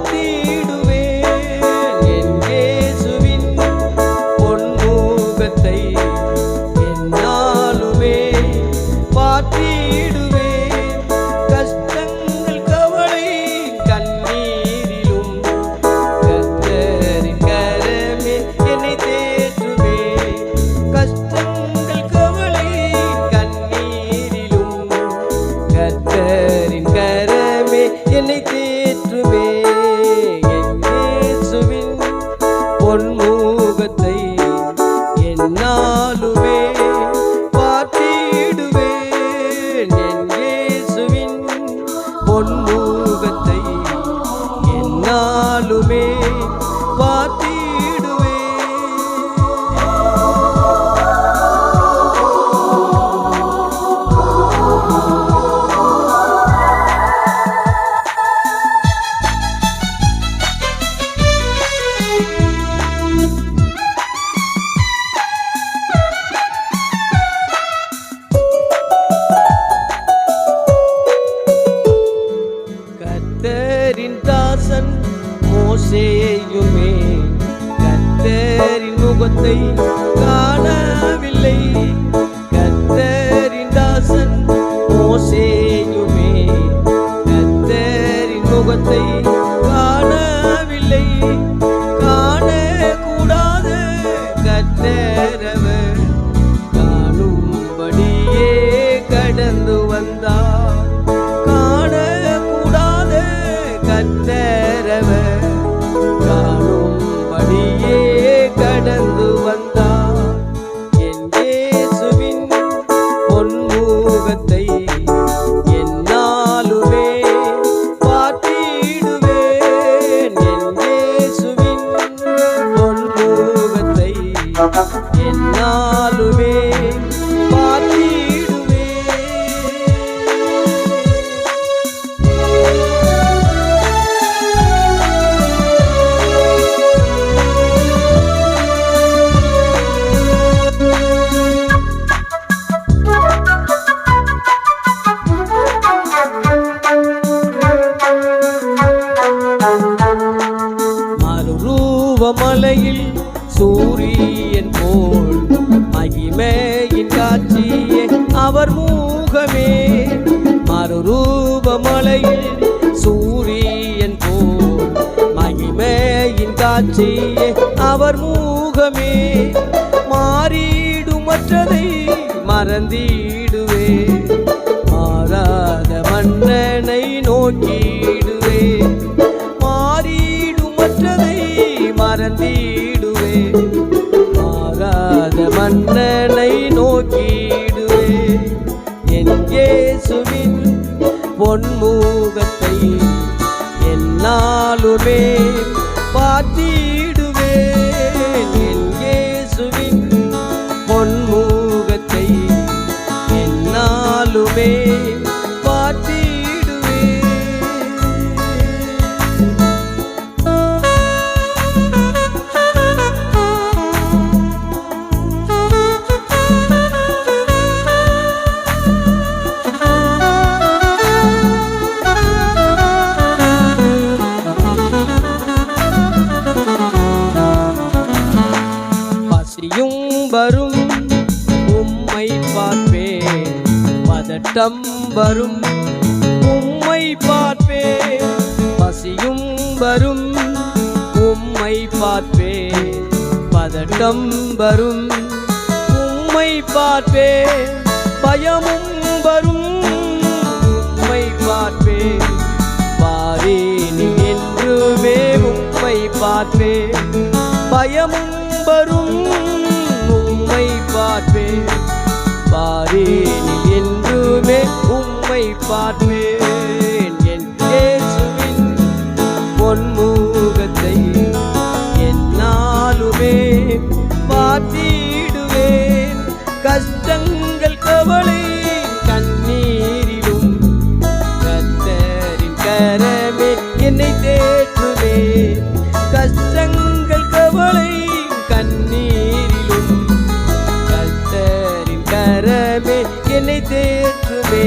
பார்த்திடுவேன் என் இயேசுவின் பொன்முகத்தை என்னாலுமே பார்த்திடுவேன். கஷ்டங்கள் கவலை கண்ணீரிலும் கர்த்தரின் கரமே என்னை தேற்றுமே. கஷ்டங்கள் கவலை கண்ணீரிலும் கர்த்தரின் கரமே என்னை தேற்றுமே. என் இயேசுவின் பொன்முகத்தை என்னாலுமே பார்த்திடுவேன் என் இயேசுவின் பொன்முகத்தை என்னாலுமே பார்த்திடுவேன். கர்த்தரின் தாசன் மோசேயுமே கர்த்தரின் முகத்தை காணவில்லை. கர்த்தரின் தாசன் மோசேயுமே கர்த்தரின் முகத்தை காணவில்லை. காணக்கூடாத கர்த்தரவர் காணும்படியே கடந்து வந்தார். காணக்கூடாத கர்த்தரவர் காணும்படியே கடந்து வந்தார். என் இயேசுவின் பொன்முகத்தை என்னாலுமே பார்த்திடுவேன் என் இயேசுவின் பொன்முகத்தை என்னாலுமே பார்த்திடுவேன். மலையில் சூரியன் போல் மகிமையின் காட்சியே அவர் முகமே. மறுரூப மலையில் சூரியன் போல் மகிமையின் காட்சியே அவர் முகமே. மாறிடுமற்றதை மறந்திடுவே மாறாத மன்னனை நோக்கிடுவே. மாறிடுமற்றதை மறந்திடுவே மாறாத மன்னனை நோக்கிடுவே. என் இயேசுவின் பொன்முகத்தை என்னாலுமே பார்த்திடுவேன் என் இயேசுவின் பொன்முகத்தை என்னாலுமே பார்த்திடுவேன். வரும் உம்மை பார்ப்பேன் பதட்டம் வரும் உம்மை பார்ப்பேன். பசியும் வரும் உம்மை பார்ப்பேன் பதட்டம் வரும் உம்மை பார்ப்பேன். பயமும் வரும் உம்மை பார்ப்பேன் பாரேனி என்றுமே உம்மை பார்ப்பேன். பயமும் வரும் உம்மை பார்ப்பேன் பாரேனி என்றுமே உம்மை பார்ப்பேன். என் இயேசுவின் பொன்முகத்தை என்னாலுமே பார்த்திடுவேன். கஷ்டங்கள் கவலை கண்ணீரிலும் கர்த்தரின் கரமே என்னை தேற்றுமே. கஷ்டங்கள் கவலை கண்ணீரிலும் கர்த்தரின் கரமே என்னை தேற்றுமே.